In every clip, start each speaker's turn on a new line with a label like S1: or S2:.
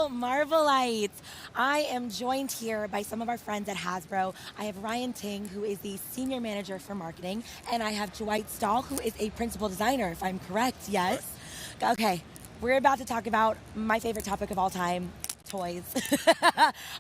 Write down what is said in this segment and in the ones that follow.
S1: Hello, Marvelites. I am joined here by some of our friends at Hasbro. I have Ryan Ting, who is the Senior Manager for Marketing, and I have Dwight Stall, who is a Principal Designer, if I'm correct. Yes? Right. Okay, we're about to talk about my favorite topic of all time, toys.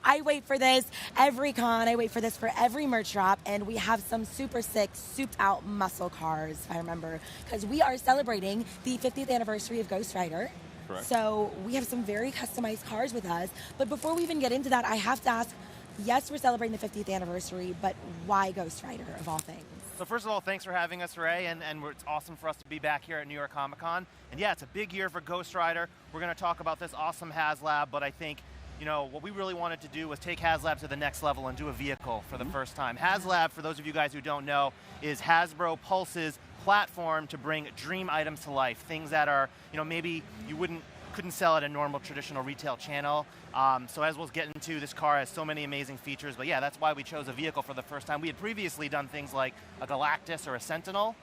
S1: I wait for this every con. I wait for this for every merch drop, and we have some super sick, souped out muscle cars, if I remember, because we are celebrating the 50th anniversary of Ghost Rider.
S2: Correct.
S1: So we have some very customized cars with us. But before we even get into that, I have to ask, yes, we're celebrating the 50th anniversary, but why Ghost Rider, of all things?
S3: So first of all, thanks for having us, Ray, and it's awesome for us to be back here at New York Comic Con. And yeah, it's a big year for Ghost Rider. We're going to talk about this awesome HasLab, but I think, you know, what we really wanted to do was take HasLab to the next level and do a vehicle for the first time. HasLab, for those of you guys who don't know, is Hasbro Pulse's platform to bring dream items to life, things that are, you know, maybe you couldn't sell at a normal traditional retail channel. So as we'll get into, this car has so many amazing features, but yeah, that's why we chose a vehicle for the first time. We had previously done things like a Galactus or a Sentinel,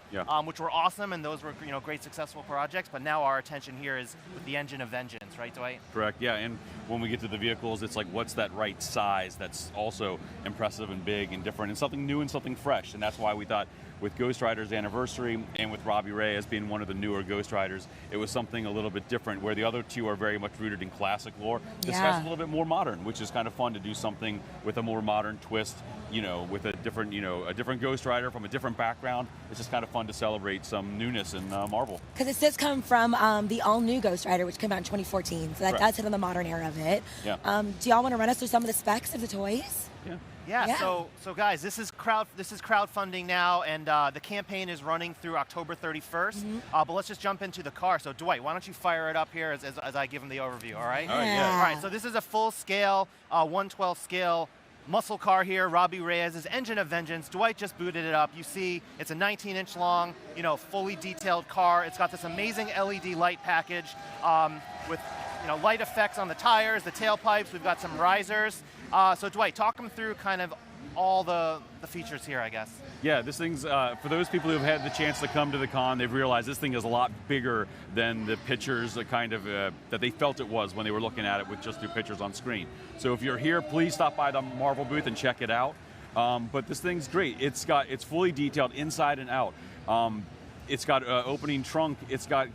S3: which were awesome, and those were, you know, great successful projects, but now our attention here is with the Engine of Vengeance, right, Dwight?
S2: Correct, yeah, and when we get to the vehicles, it's like, what's that right size that's also impressive and big and different, and something new and something fresh, and that's why we thought with Ghost Rider's anniversary and with Robbie Reyes being one of the newer Ghost Riders, it was something a little bit different, where the other two are very much rooted in classic lore. This guy's a little bit more modern, which is kind of fun to do something with a more modern twist, you know, with a different, you know, a different Ghost Rider from a different background. It's just kind of fun to celebrate some newness in Marvel.
S1: Because it does come from the all-new Ghost Rider, which came out in 2014, so that does hit on the modern era of it.
S2: Yeah.
S1: Do y'all want to run us through some of the specs of the toys?
S3: Yeah. So guys, this is crowdfunding now, and the campaign is running through October 31st. But let's just jump into the car. So Dwight, why don't you fire it up here as I give him the overview, all right?
S2: All right, yeah.
S3: All right, so this is a full-scale, 1/12 scale muscle car here, Robbie Reyes' Engine of Vengeance. Dwight just booted it up. You see it's a 19-inch long, you know, fully detailed car. It's got this amazing LED light package with, you know, light effects on the tires, the tailpipes. We've got some risers. So Dwight, talk them through kind of all the features here, I guess.
S2: Yeah, this thing's, for those people who've had the chance to come to the con, they've realized this thing is a lot bigger than the pictures that they felt it was when they were looking at it with just the pictures on screen. So if you're here, please stop by the Marvel booth and check it out. But this thing's great. It's fully detailed inside and out. It's got opening trunk, it's got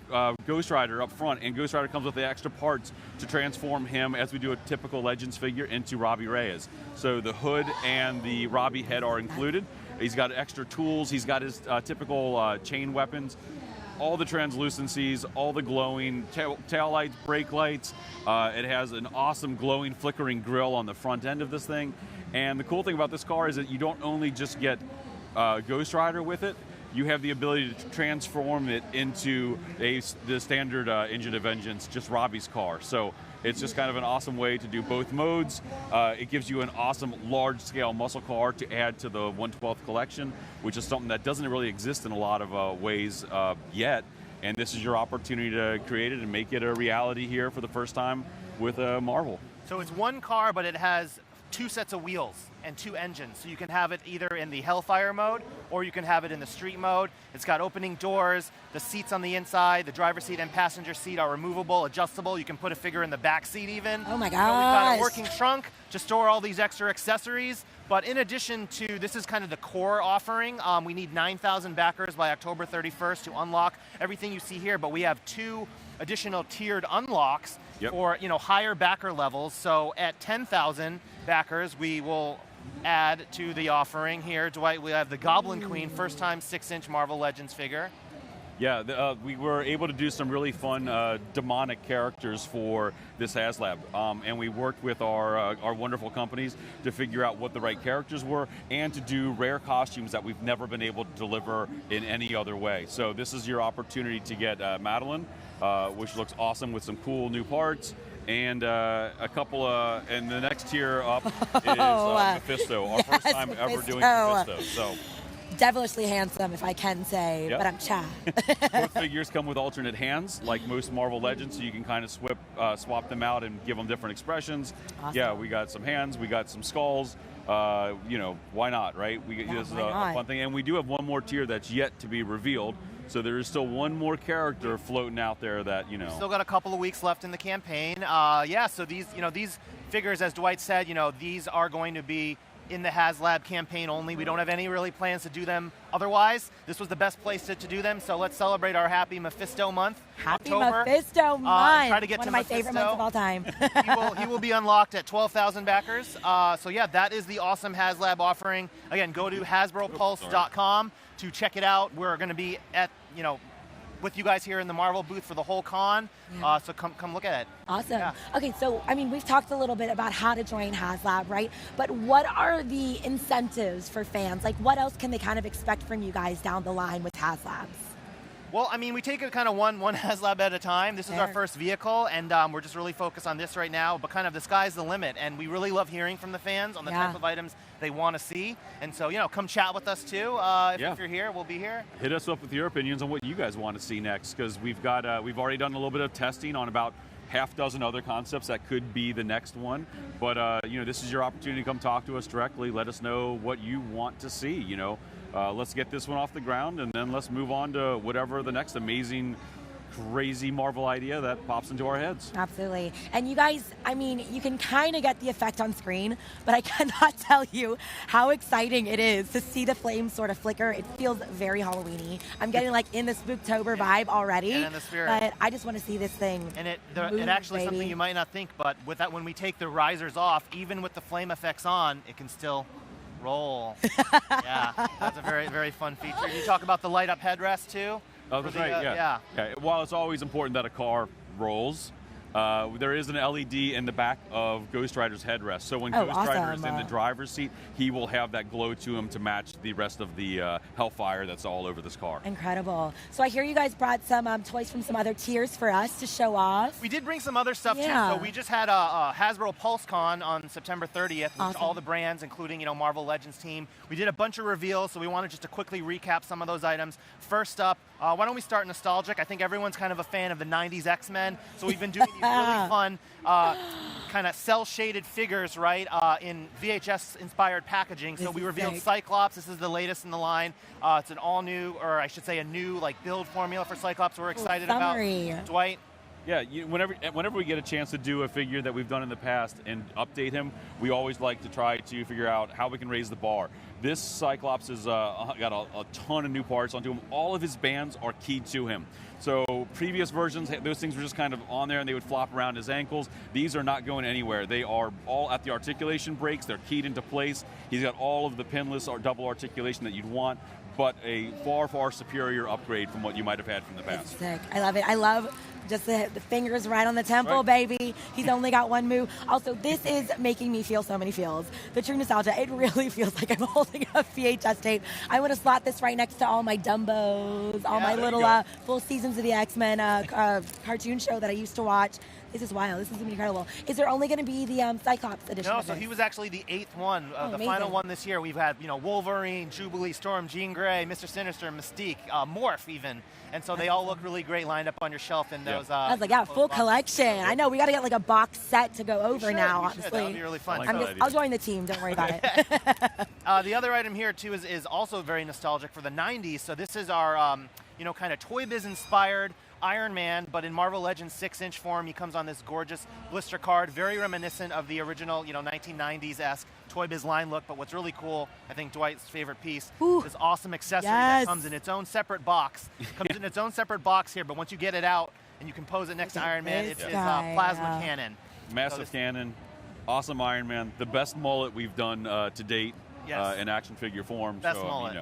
S2: Ghost Rider up front, and Ghost Rider comes with the extra parts to transform him, as we do a typical Legends figure, into Robbie Reyes. So the hood and the Robbie head are included. He's got extra tools, he's got his typical chain weapons, all the translucencies, all the glowing tail lights, brake lights. It has an awesome glowing flickering grille on the front end of this thing. And the cool thing about this car is that you don't only just get Ghost Rider with it, you have the ability to transform it into the standard Engine of Vengeance, just Robbie's car. So it's just kind of an awesome way to do both modes. It gives you an awesome large-scale muscle car to add to the 1/12 collection, which is something that doesn't really exist in a lot of ways yet. And this is your opportunity to create it and make it a reality here for the first time with Marvel.
S3: So it's one car, but it has 2 sets of wheels and 2 engines. So you can have it either in the Hellfire mode or you can have it in the street mode. It's got opening doors, the seats on the inside, the driver's seat and passenger seat are removable, adjustable. You can put a figure in the back seat even.
S1: Oh my gosh.
S3: You know, we've got a working trunk to store all these extra accessories. But in addition to, this is kind of the core offering. We need 9,000 backers by October 31st to unlock everything you see here, but we have 2 additional tiered unlocks for, you know, higher backer levels. So at 10,000 backers, we will add to the offering here. Dwight, we have the Goblin Queen, first time 6-inch Marvel Legends figure.
S2: Yeah, we were able to do some really fun demonic characters for this HasLab, and we worked with our wonderful companies to figure out what the right characters were and to do rare costumes that we've never been able to deliver in any other way. So this is your opportunity to get Madeline, which looks awesome with some cool new parts, and a couple and the next tier up is Mephisto, our first time ever doing Mephisto. So.
S1: Devilishly handsome, if I can say, but I'm shy.
S2: Both figures come with alternate hands, like most Marvel Legends, so you can kind of swap them out and give them different expressions.
S1: Awesome.
S2: Yeah, we got some hands, we got some skulls, you know, why not, right? This is a fun thing. And we do have one more tier that's yet to be revealed. So there is still one more character floating out there that, you know.
S3: We've still got a couple of weeks left in the campaign. Yeah, so these figures, as Dwight said, these are going to be in the HasLab campaign only. We don't have any really plans to do them otherwise. This was the best place to do them, so let's celebrate our happy Mephisto month.
S1: Happy
S3: October.
S1: Mephisto month.
S3: Try to get
S1: one
S3: to
S1: of my
S3: Mephisto.
S1: favorite months of all time.
S3: He will be unlocked at 12,000 backers. So yeah, that is the awesome HasLab offering. Again, go to HasbroPulse.com to check it out. We're going to be at, with you guys here in the Marvel booth for the whole con. So come look at it.
S1: Awesome.
S3: Yeah.
S1: Okay, so I mean, we've talked a little bit about how to join HasLab, right? But what are the incentives for fans? Like, what else can they kind of expect from you guys down the line with HasLabs?
S3: Well, I mean, we take it kind of one HasLab at a time. This is our first vehicle, and we're just really focused on this right now, but kind of the sky's the limit, and we really love hearing from the fans on the type of items they want to see. And so, come chat with us, too. If you're here, we'll be here.
S2: Hit us up with your opinions on what you guys want to see next, because we've already done a little bit of testing on about half dozen other concepts that could be the next one. But, this is your opportunity to come talk to us directly. Let us know what you want to see, Let's get this one off the ground, and then let's move on to whatever the next amazing, crazy Marvel idea that pops into our heads.
S1: Absolutely. And you guys, I mean, you can kind of get the effect on screen, but I cannot tell you how exciting it is to see the flames sort of flicker. It feels very Halloween-y. I'm getting like in the Spooktober vibe already.
S3: And in the spirit.
S1: But I just want to see this thing.
S3: And it
S1: move,
S3: actually
S1: baby.
S3: something you might not think, but with that, when we take the risers off, even with the flame effects on, it can still roll. Yeah, that's a very, very fun feature. You talk about the light up headrest too?
S2: Oh, that's right, yeah. While it's always important that a car rolls, there is an LED in the back of Ghost Rider's headrest. So when Ghost Rider is in the driver's seat, he will have that glow to him to match the rest of the hellfire that's all over this car.
S1: Incredible. So I hear you guys brought some toys from some other tiers for us to show off.
S3: We did bring some other stuff too. So we just had a Hasbro PulseCon on September 30th, with all the brands, including Marvel Legends team. We did a bunch of reveals, so we wanted just to quickly recap some of those items. First up, why don't we start nostalgic? I think everyone's kind of a fan of the 90s X-Men, so we've been doing these really fun kind of cell-shaded figures, right, in VHS-inspired packaging. So we revealed Cyclops. This is the latest in the line. It's an all-new, or I should say a new build formula for Cyclops we're excited about. Dwight?
S2: Yeah, whenever we get a chance to do a figure that we've done in the past and update him, we always like to try to figure out how we can raise the bar. This Cyclops has got a ton of new parts onto him. All of his bands are keyed to him. So previous versions, those things were just kind of on there and they would flop around his ankles. These are not going anywhere. They are all at the articulation breaks. They're keyed into place. He's got all of the pinless or double articulation that you'd want, but a far, far superior upgrade from what you might have had from the past.
S1: It's sick. I love it. I love just the fingers right on the temple, baby. He's only got one move. Also, this is making me feel so many feels. The true nostalgia, it really feels like I'm holding a VHS tape. I want to slot this right next to all my Dumbos, all my little full seasons of the X-Men cartoon show that I used to watch. This is wild. This is going to be incredible. Is there only going to be the Cyclops edition?
S3: No, so he was actually the 8th one, the final one this year. We've had, Wolverine, Jubilee, Storm, Jean Grey, Mr. Sinister, Mystique, Morph even. And so they all look really great lined up on your shelf in those. I was
S1: like, full collection. I know, we got to get a box set to go over now, honestly.
S3: That would be really fun.
S1: I'll join the team. Don't worry about it.
S3: The other item here, too, is also very nostalgic for the 90s. So this is our, kind of Toy Biz inspired Iron Man, but in Marvel Legends 6-inch form. He comes on this gorgeous blister card, very reminiscent of the original, 1990s-esque Toy Biz line look. But what's really cool, I think Dwight's favorite piece, this awesome accessory that comes in its own separate box. Comes in its own separate box here, but once you get it out and you can pose it next to Iron Man, it's his plasma cannon.
S2: Massive cannon, awesome Iron Man, the best mullet we've done to date. In action figure form.
S3: Best mullet.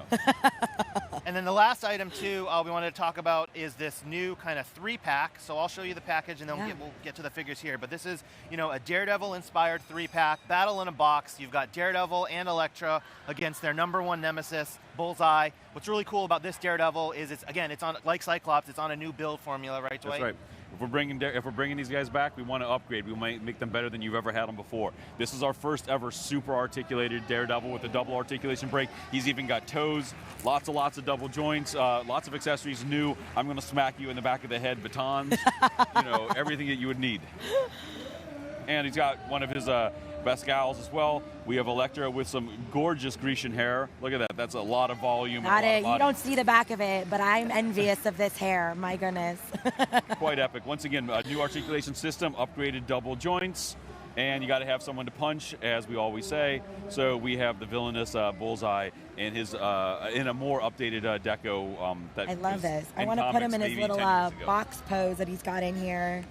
S3: And then the last item, too, we wanted to talk about is this new kind of 3-pack. So I'll show you the package, and then we'll get to the figures here. But this is, a Daredevil-inspired 3-pack, battle in a box. You've got Daredevil and Elektra against their #1 nemesis, Bullseye. What's really cool about this Daredevil is it's on, like Cyclops, it's on a new build formula, right, Dwight?
S2: That's right. If we're bringing these guys back, we want to upgrade. We might make them better than you've ever had them before. This is our first ever super articulated Daredevil with a double articulation break. He's even got toes, lots of double joints, lots of accessories new. I'm going to smack you in the back of the head, batons, everything that you would need. And he's got one of his Pascal's as well. We have Elektra with some gorgeous Grecian hair. Look at that. That's a lot of volume.
S1: Not it. You don't see the back of it, but I'm envious of this hair. My goodness.
S2: Quite epic. Once again, a new articulation system, upgraded double joints, and you got to have someone to punch, as we always say. So we have the Villainous Bullseye in his in a more updated deco.
S1: I love this. I want to put him in his little box pose that he's got in here.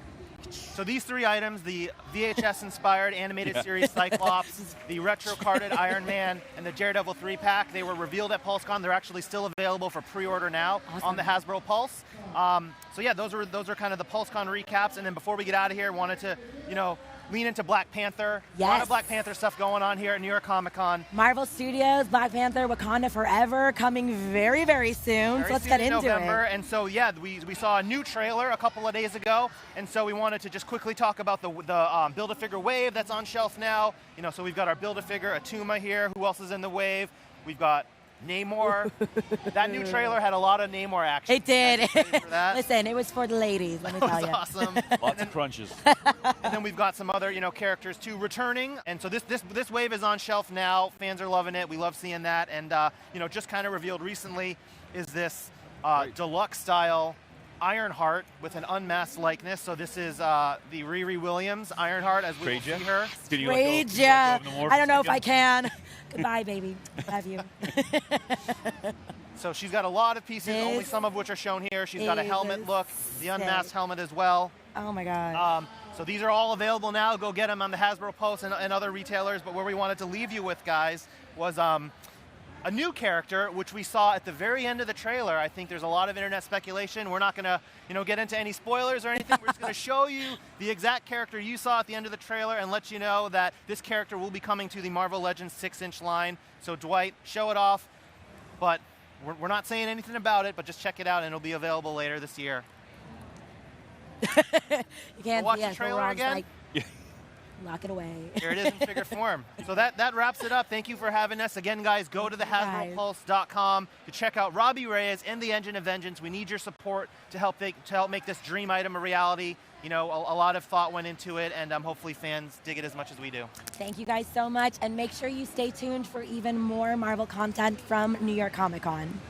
S3: So these 3 items, the VHS-inspired animated series Cyclops, the retro-carded Iron Man, and the Daredevil 3-pack, they were revealed at PulseCon. They're actually still available for pre-order now on the Hasbro Pulse. So yeah, those are kind of the PulseCon recaps. And then before we get out of here, wanted to, lean into Black Panther.
S1: Yes.
S3: A lot of Black Panther stuff going on here at New York Comic Con.
S1: Marvel Studios, Black Panther, Wakanda Forever, coming very, very soon. So let's get into
S3: November.
S1: it.
S3: And so, yeah, we saw a new trailer a couple of days ago. And so we wanted to just quickly talk about the Build-A-Figure wave that's on shelf now. So we've got our Build-A-Figure Atuma here. Who else is in the wave? We've got Namor. That new trailer had a lot of Namor action.
S1: It did.
S3: For that.
S1: Listen, it was for the ladies, let me tell you.
S3: Awesome.
S2: Lots of crunches.
S3: And then we've got some other, characters too returning. And so this wave is on shelf now. Fans are loving it. We love seeing that. And just kind of revealed recently is this deluxe style Ironheart with an unmasked likeness. So this is the Riri Williams Ironheart as we will see her.
S1: I don't know if I can. Goodbye, baby. Love you.
S3: So she's got a lot of pieces, only some of which are shown here. She's got a helmet look, the unmasked helmet as well.
S1: Oh my God.
S3: So these are all available now. Go get them on the Hasbro Pulse and other retailers. But where we wanted to leave you with, guys, was a new character, which we saw at the very end of the trailer. I think there's a lot of internet speculation. We're not going to, get into any spoilers or anything. We're just going to show you the exact character you saw at the end of the trailer and let you know that this character will be coming to the Marvel Legends 6-inch line. So Dwight, show it off. But we're not saying anything about it, but just check it out, and it'll be available later this year.
S1: You can't
S3: watch the trailer again.
S1: Lock it away.
S3: Here it is in figure form. So that wraps it up. Thank you for having us. Again, guys, go to the HasbroPulse.com to check out Robbie Reyes and the Engine of Vengeance. We need your support to help make this dream item a reality. A lot of thought went into it, and hopefully fans dig it as much as we do.
S1: Thank you guys so much, and make sure you stay tuned for even more Marvel content from New York Comic Con.